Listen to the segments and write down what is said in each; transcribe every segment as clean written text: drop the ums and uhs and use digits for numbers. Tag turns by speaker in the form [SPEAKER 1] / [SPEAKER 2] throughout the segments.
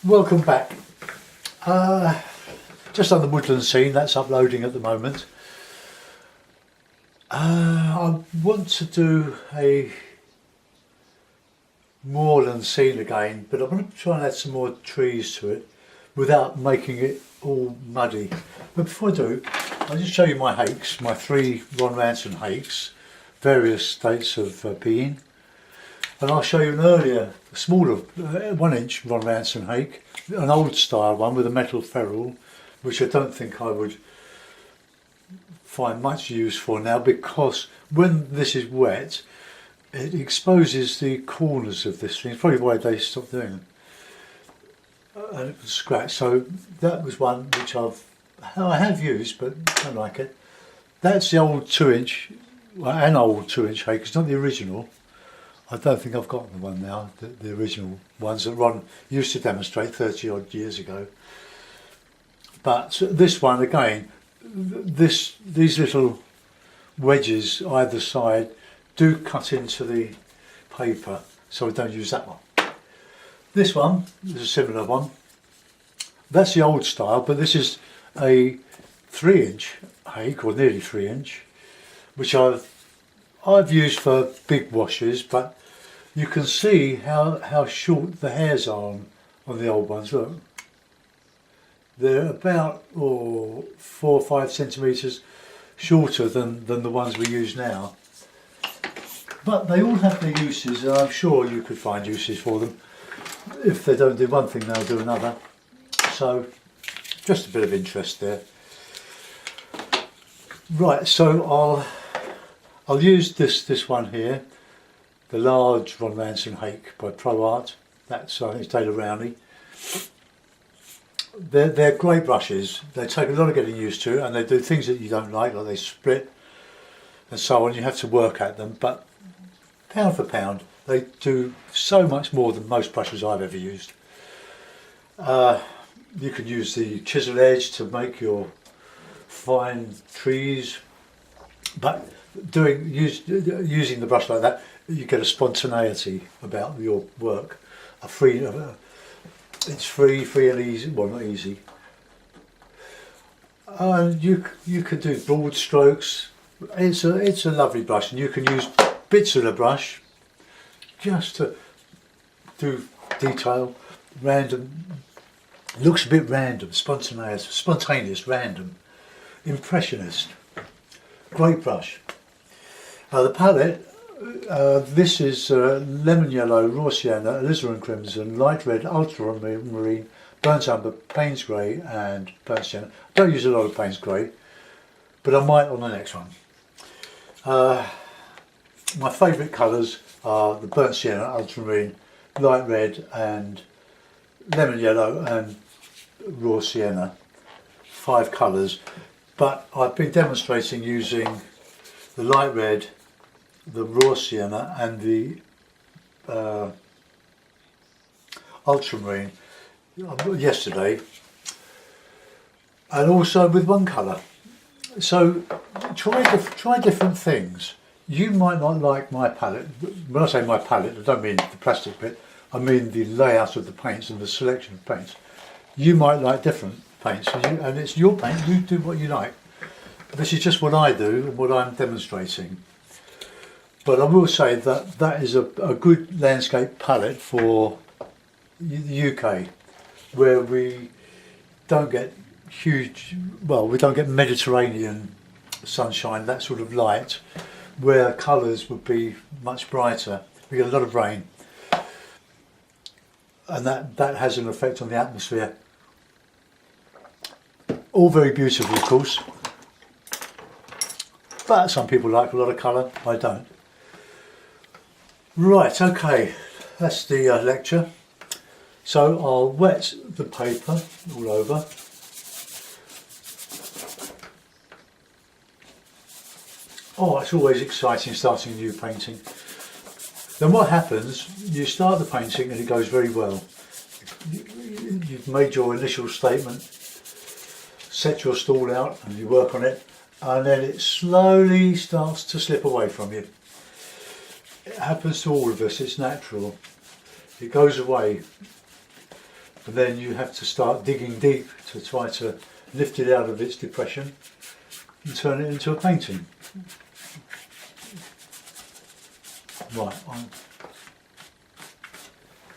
[SPEAKER 1] Welcome back. Just on the woodland scene, that's uploading at the moment. I want to do a moorland scene again, but I want to try and add some more trees to it without making it all muddy. But before I do, I'll just show you my hakes, my 3 Ron Ranson hakes, various states of being. And I'll show you an earlier, smaller 1-inch Ron Ranson hake, an old style one with a metal ferrule, which I don't think I would find much use for now, because when this is wet it exposes the corners of this thing. It's probably why they stopped doing it. And it was scratched. So that was one which I have used but don't like it. That's the old 2-inch, well, an old 2-inch hake. It's not the original. I don't think I've got the one now, the original ones that Ron used to demonstrate 30 odd years ago. But this one again, these little wedges either side do cut into the paper, so I don't use that one. This one is a similar one. That's the old style, but this is a 3-inch hake, or nearly 3-inch, which I've used for big washes, but you can see how short the hairs are on the old ones. Look, they're about 4 or 5 centimetres shorter than the ones we use now. But they all have their uses, and I'm sure you could find uses for them. If they don't do one thing, they'll do another. So just a bit of interest there. Right, so I'll use this one here, the large Ron Ranson hake by Pro Art. That's it's Taylor Rowney. They're great brushes. They take a lot of getting used to, and they do things that you don't like they split and so on. You have to work at them, but pound for pound, they do so much more than most brushes I've ever used. You can use the chisel edge to make your fine trees, but using the brush like that, you get a spontaneity about your work. It's free and easy. Well, not easy. You can do broad strokes. It's a lovely brush, and you can use bits of the brush just to do detail. Random, looks a bit random, spontaneous, random. Impressionist, great brush. The palette, this is lemon yellow, raw sienna, alizarin crimson, light red, ultramarine, burnt umber, Payne's grey and burnt sienna. I don't use a lot of Payne's grey, but I might on the next one. My favourite colours are the burnt sienna, ultramarine, light red and lemon yellow and raw sienna. 5 colours, but I've been demonstrating using the light red, the raw sienna and the ultramarine yesterday, and also with one colour. So try different things. You might not like my palette. When I say my palette, I don't mean the plastic bit, I mean the layout of the paints and the selection of paints. You might like different paints, and it's your paint, you do what you like. This is just what I do and what I'm demonstrating. But I will say that is a good landscape palette for the UK, where we don't get we don't get Mediterranean sunshine, that sort of light, where colours would be much brighter. We get a lot of rain, and that has an effect on the atmosphere. All very beautiful, of course, but some people like a lot of colour, I don't. Right, okay, that's the lecture. So I'll wet the paper all over. Oh, it's always exciting starting a new painting. Then what happens, you start the painting and it goes very well. You've made your initial statement, set your stall out and you work on it, and then it slowly starts to slip away from you. It happens to all of us, it's natural. It goes away. and then you have to start digging deep to try to lift it out of its depression and turn it into a painting. Right,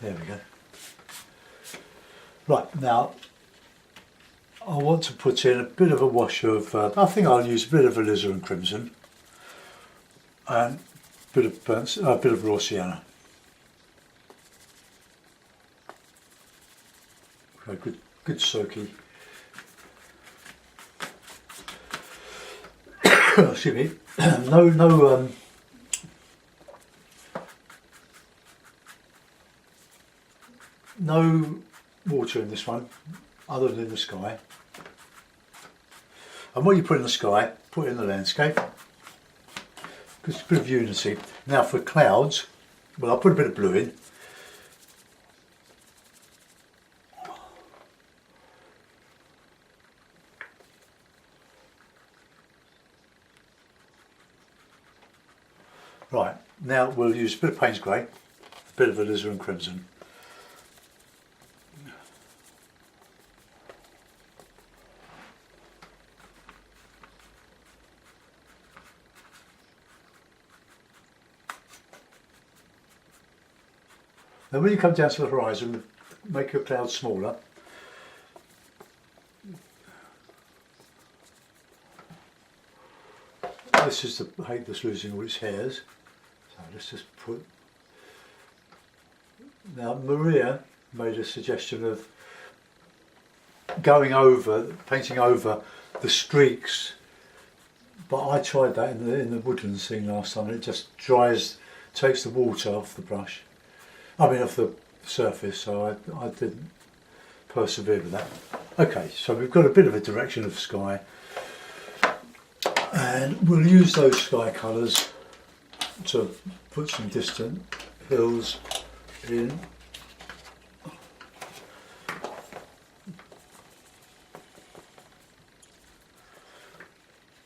[SPEAKER 1] there we go. Right, now I want to put in a bit of a wash of, I think I'll use a bit of alizarin crimson and a bit of raw sienna. Okay, good soaky. Excuse me. No water in this one, other than the sky. And what you put in the sky, put in the landscape. It's a bit of unity. Now for clouds, well, I'll put a bit of blue in. Right, now we'll use a bit of Payne's Grey, a bit of alizarin crimson. Now when you come down to the horizon, make your cloud smaller. This is the hake that's losing all its hairs. So let's just put... Now Maria made a suggestion of painting over the streaks, but I tried that in the woodland scene last time, and it just takes the water off the brush. I mean off the surface, so I didn't persevere with that. Okay, so we've got a bit of a direction of sky, and we'll use those sky colours to put some distant hills in.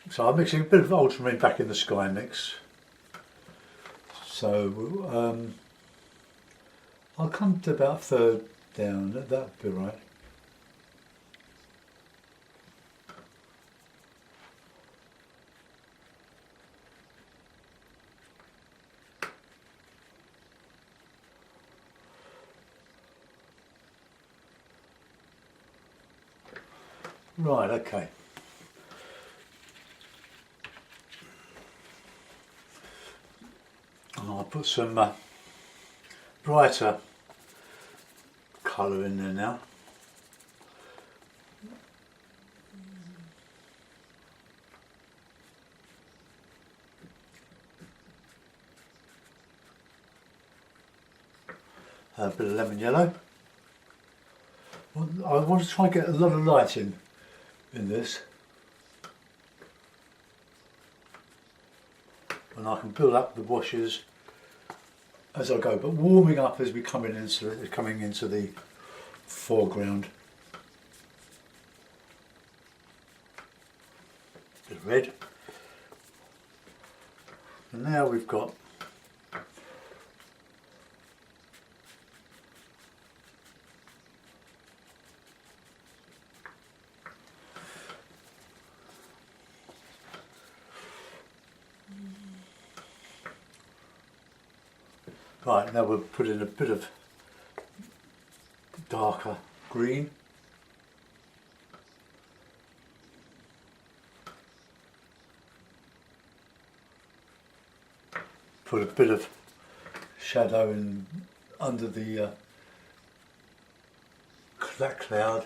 [SPEAKER 1] So I'm mixing a bit of ultramarine back in the sky mix. So I'll come to about a third down, that'll be right. Right, okay. And I'll put some brighter colour in there now. A bit of lemon yellow. I want to try and get a lot of light in this, and I can build up the washes as I go, but warming up as we coming into the foreground. Bit of red, and now we've got right, now we'll put in a bit of darker green. Put a bit of shadow in under the that cloud,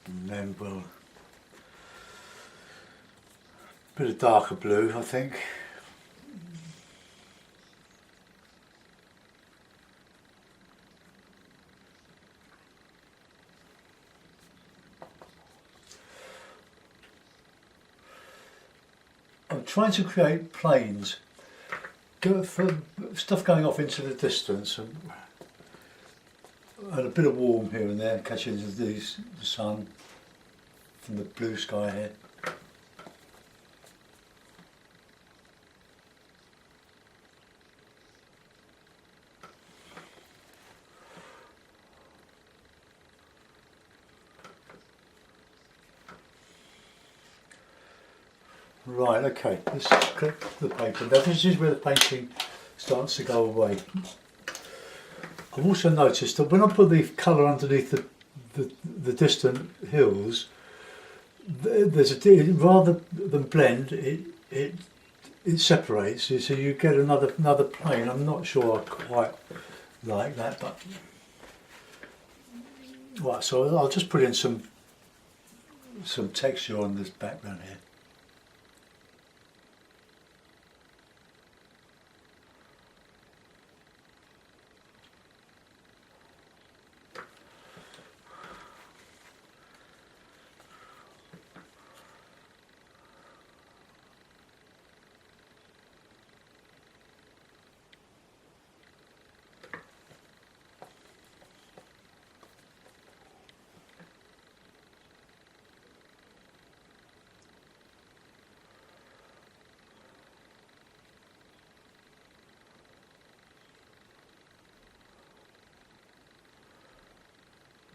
[SPEAKER 1] and then we'll bit of darker blue, I think. I'm trying to create planes, for stuff going off into the distance, and a bit of warm here and there, catching the sun from the blue sky here. Right, okay, let's click the paper. Now this is where the painting starts to go away. I've also noticed that when I put the colour underneath the distant hills, there's rather than blend, it separates, so you get another plane. I'm not sure I quite like that, but right. So I'll just put in some texture on this background here.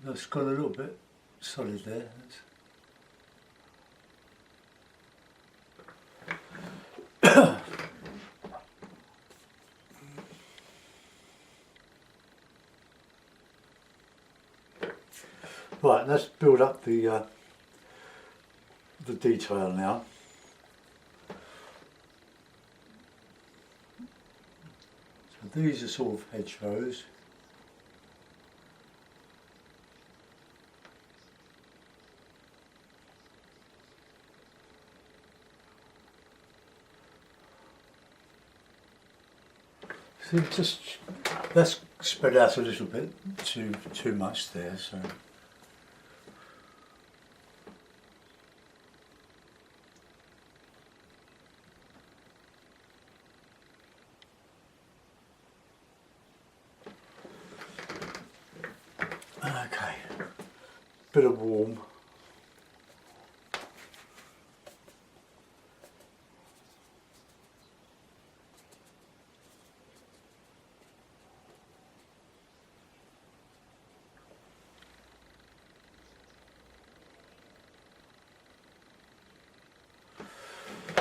[SPEAKER 1] That's got a little bit solid there. Right, let's build up the detail now. So these are sort of hedgerows. So just let's spread out a little bit, too much there. So okay, bit of warm.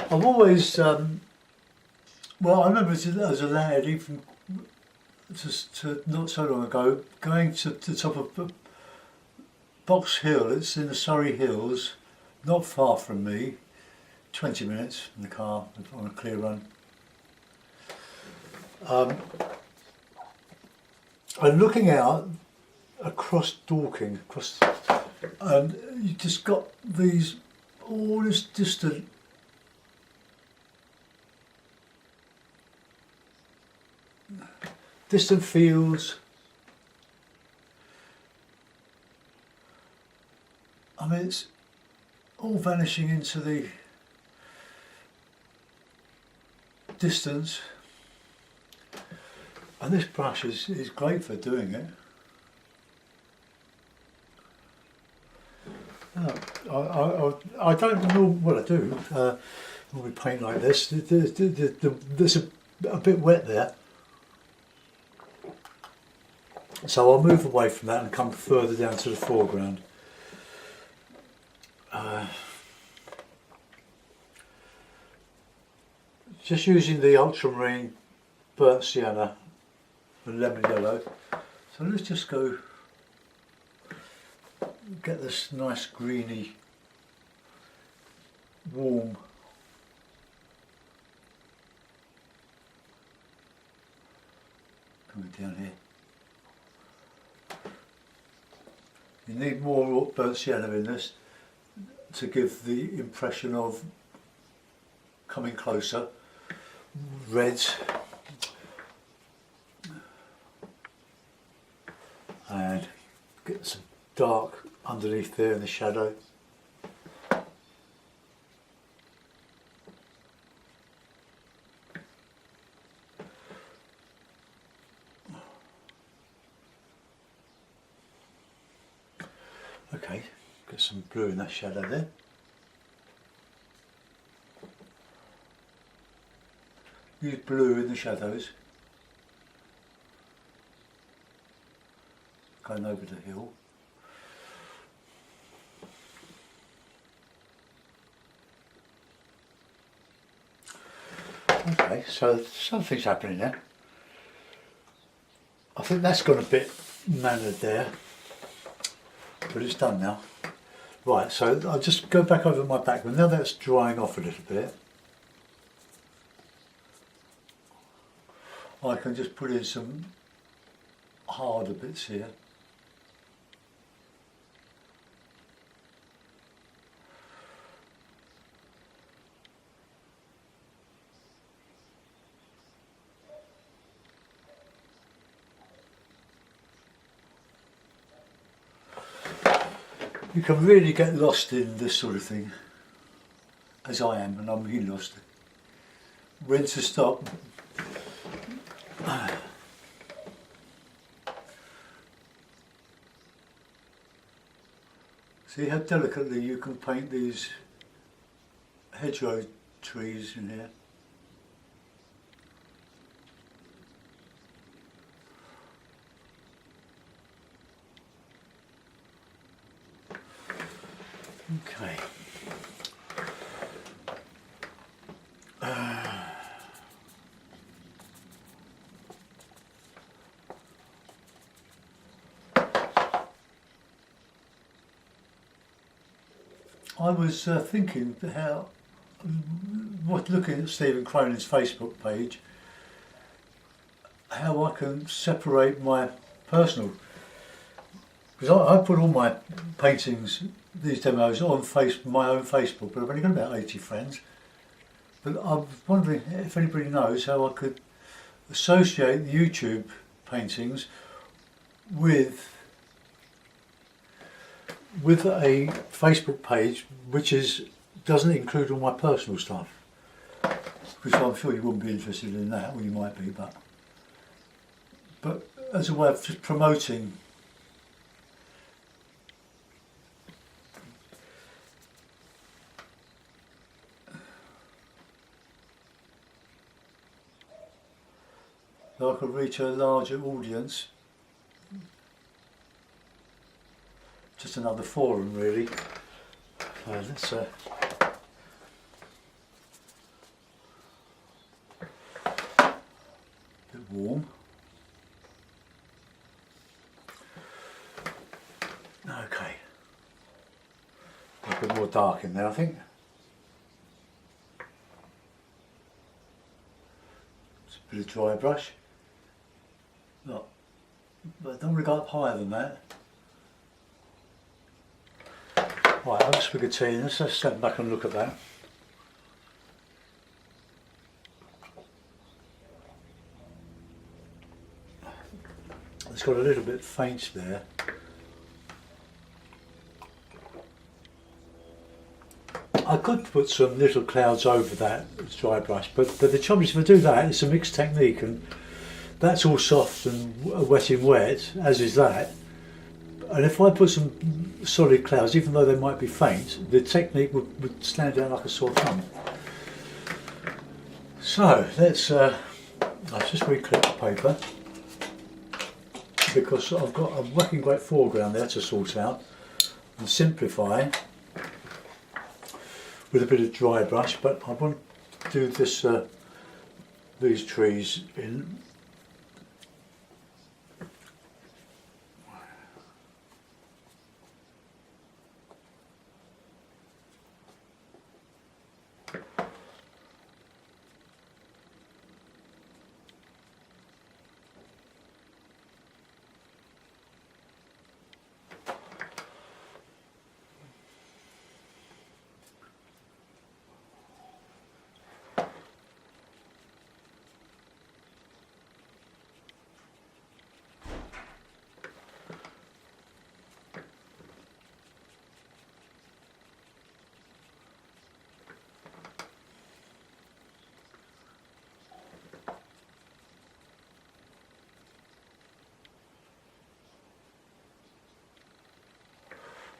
[SPEAKER 1] I've always, well, I remember as a lad, even to not so long ago, going to the top of Box Hill. It's in the Surrey Hills, not far from me. 20 minutes in the car on a clear run. And looking out across Dorking, and you just got all this distant fields. I mean, it's all vanishing into the distance, and this brush is great for doing it. I don't know what I do when we paint like this. There's a bit wet there. So I'll move away from that and come further down to the foreground. Just using the ultramarine, burnt sienna and lemon yellow. So let's just go get this nice greeny, warm coming down here. You need more burnt sienna in this to give the impression of coming closer. Reds and get some dark underneath there in the shadow. Okay, get some blue in that shadow there. Use blue in the shadows. Going over the hill. Okay, so something's happening there. I think that's gone a bit mannered there, but it's done now. Right, so I'll just go back over my background. Now that's drying off a little bit, I can just put in some harder bits here. You can really get lost in this sort of thing, as I am, and I'm really lost. When to stop. See how delicately you can paint these hedgerow trees in here. Okay. I was thinking how, looking at Stephen Cronin's Facebook page, how I can separate my personal, because I put all my paintings, these demos, on my own Facebook, but I've only got about 80 friends. But I was wondering if anybody knows how I could associate the YouTube paintings with a Facebook page which doesn't include all my personal stuff, which I'm sure you wouldn't be interested in that, or you might be, but as a way of just promoting so I could reach a larger audience. Just another forum, really. Let's bit warm. Okay. A bit more dark in there, I think. Just a bit of dry brush. Look, but I don't want to go up higher than that. Right, I'll just begin to let's just step back and look at that. It's got a little bit faint there. I could put some little clouds over that dry brush, but the trouble is if I do that, it's a mixed technique, and that's all soft and wet in wet, as is that. And if I put some solid clouds, even though they might be faint, the technique would stand out like a sore thumb. So let's just reclip the paper, because I've got a whacking great foreground there to sort out and simplify with a bit of dry brush. But I want to do this these trees in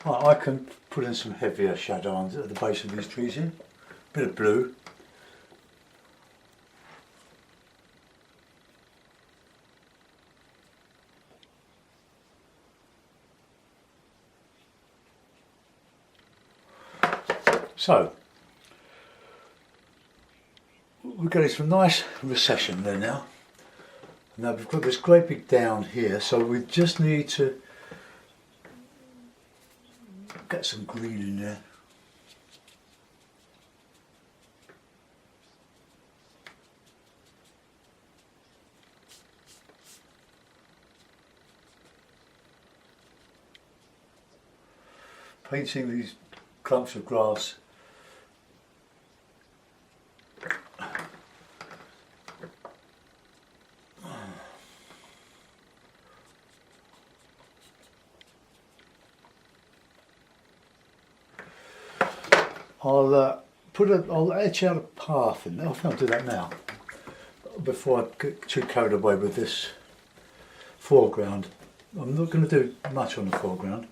[SPEAKER 1] I can put in some heavier shadow at the base of these trees here, a bit of blue. So, we're getting some nice recession there now. Now we've got this great big down here, so we just need to get some green in there. Painting these clumps of grass. I'll etch out a path in there. I think I'll do that now, before I get too carried away with this foreground. I'm not going to do much on the foreground,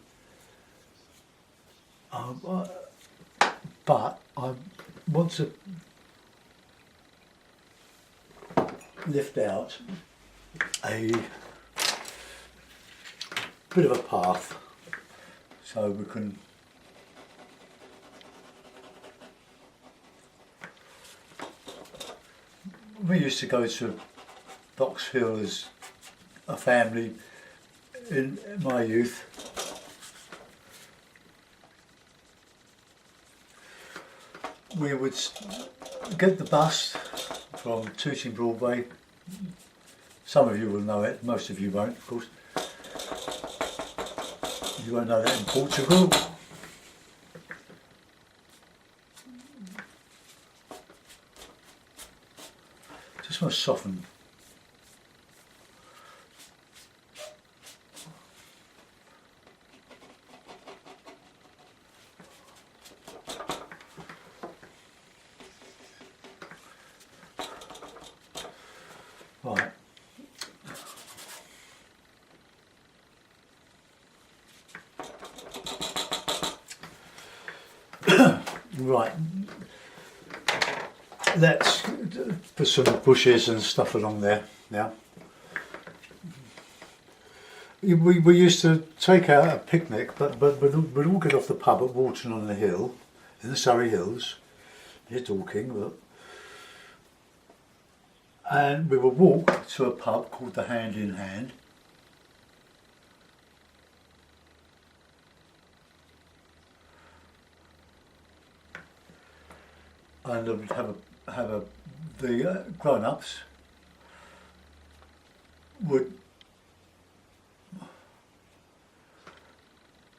[SPEAKER 1] but I want to lift out a bit of a path so we can we used to go to Box Hill as a family in my youth. We would get the bus from Tooting Broadway. Some of you will know it, most of you won't, of course. You won't know that in Portugal. Just want to soften. Right. Right. Let's put some bushes and stuff along there now. We used to take out a picnic, but we'd all get off the pub at Walton on the Hill, in the Surrey Hills, near Dorking, and we would walk to a pub called the Hand in Hand. And we'd the grown-ups would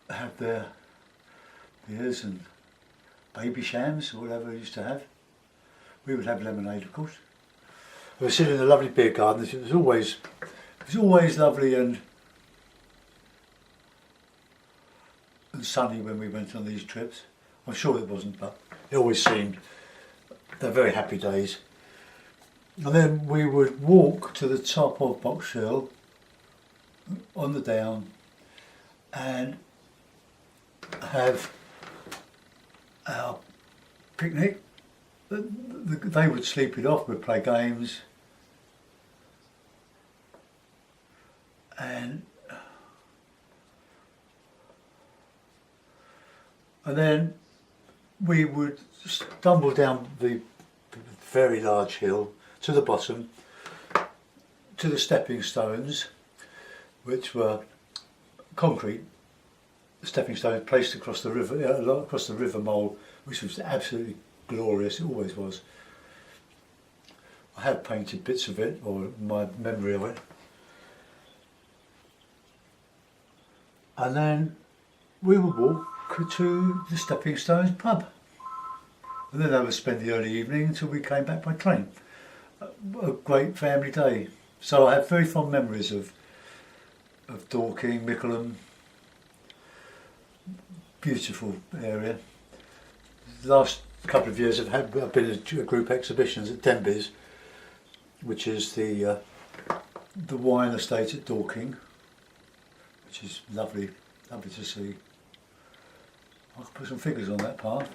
[SPEAKER 1] have their beers and baby shams or whatever we used to have. We would have lemonade, of course. We were sitting in a lovely beer garden. It was always lovely and sunny when we went on these trips. I'm sure it wasn't, but it always seemed. They're very happy days. And then we would walk to the top of Box Hill on the down and have our picnic. They would sleep it off, we'd play games, and then we would stumble down the very large hill to the bottom, to the stepping stones, which were concrete stepping stones placed across the river mole, which was absolutely glorious. It always was. I have painted bits of it, or my memory of it. And then we would walk to the Stepping Stones pub. And then I would spend the early evening until we came back by train. A great family day. So I have very fond memories of Dorking, Mickleham. Beautiful area. The last couple of years I've been at group exhibitions at Denby's, which is the wine estate at Dorking, which is lovely to see. I could put some figures on that path.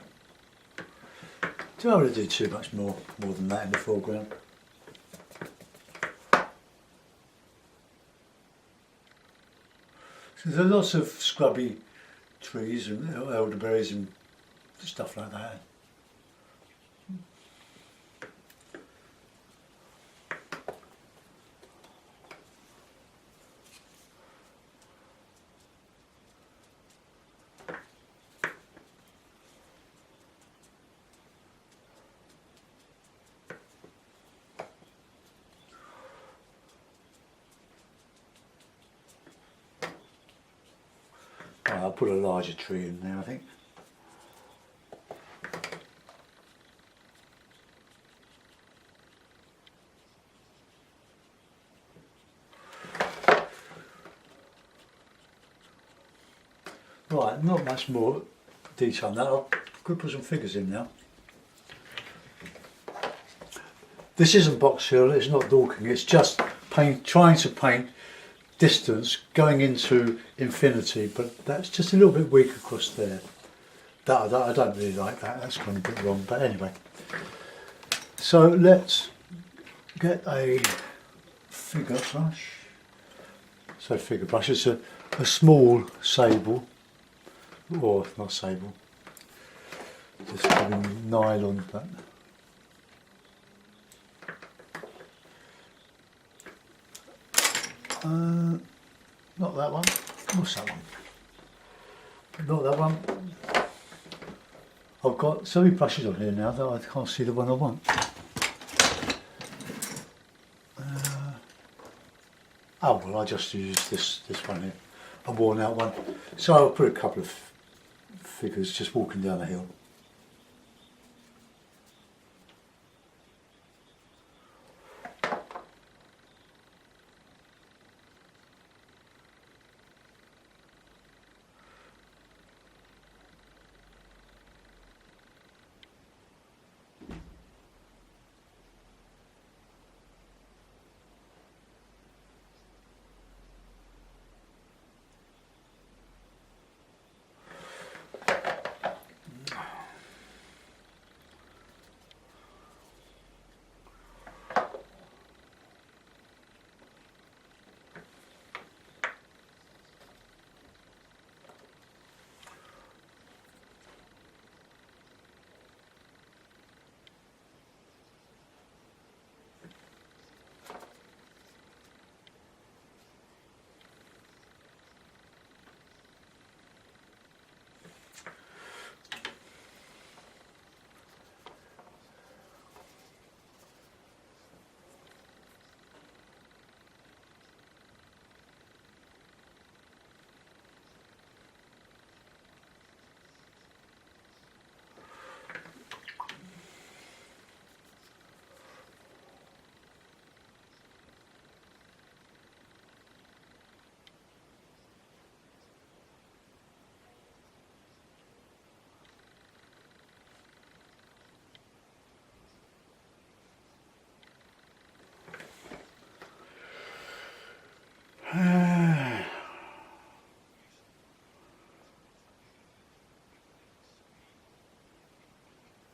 [SPEAKER 1] Don't want to do too much more than that in the foreground. So there's lots of scrubby trees and elderberries and stuff like that. I'll put a larger tree in there, I think. Right, not much more detail on that. I'm going to put some figures in now. This isn't Box Hill, it's not Dorking, it's just trying to paint distance going into infinity, but that's just a little bit weak across there. I don't really like that, that's gone a bit wrong, but anyway. So let's get a figure brush. So figure brush, it's a small sable, or not sable, just nylon, but not that one. What's that one? Not that one. I've got so many brushes on here now that I can't see the one I want. Oh well, I just used this one here, a worn out one. So I'll put a couple of figures just walking down the hill.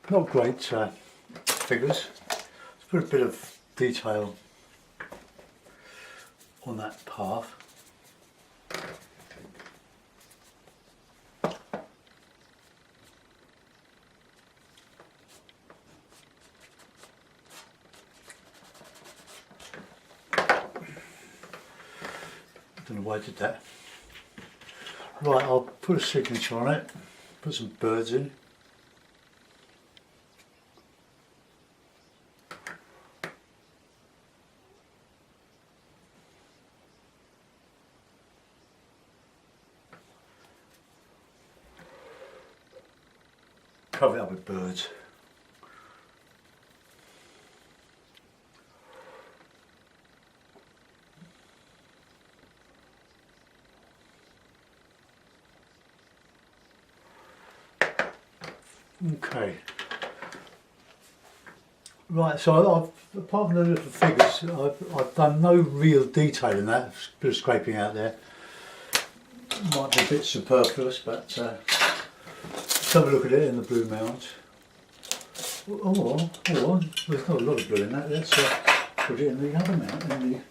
[SPEAKER 1] Not great figures. Let's put a bit of detail on that path. Don't know why I did that. Right, I'll put a signature on it, put some birds in. Cover it up with birds. Okay. Right, so apart from the little figures, I've done no real detail in that. There's a bit of scraping out there. Might be a bit superfluous, but let's have a look at it in the blue mount. Or there's not a lot of blue in that. Let's put it in the other mount, in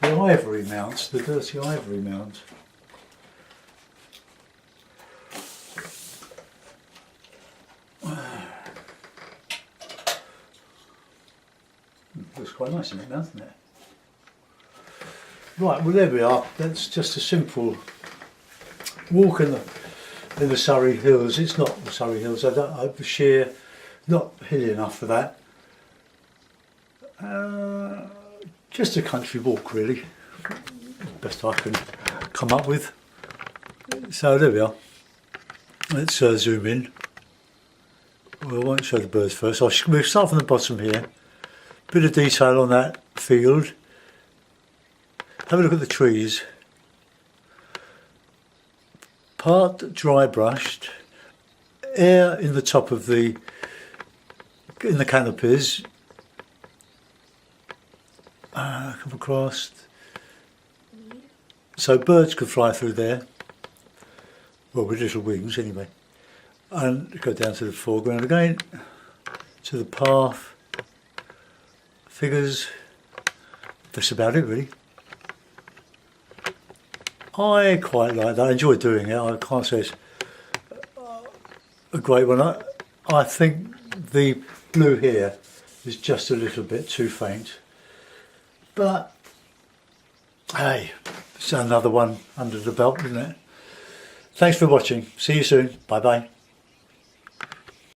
[SPEAKER 1] the ivory mount, the dirty ivory mount. Looks quite nice in it now, doesn't it? Right, well there we are. That's just a simple walk in the Surrey Hills. It's not the Surrey Hills. I'm sheer, not hilly enough for that. Just a country walk, really. Best I can come up with. So there we are. Let's zoom in. Well, I won't show the birds first. We'll start from the bottom here. Bit of detail on that field. Have a look at the trees. Part dry brushed. Air in the top of in the canopies. Come across. So birds could fly through there. Well, with little wings anyway. And go down to the foreground again, to the path, figures, that's about it really. I quite like that, I enjoy doing it, I can't say it's a great one. I think the blue here is just a little bit too faint, but hey, it's another one under the belt, isn't it? Thanks for watching, see you soon, bye bye.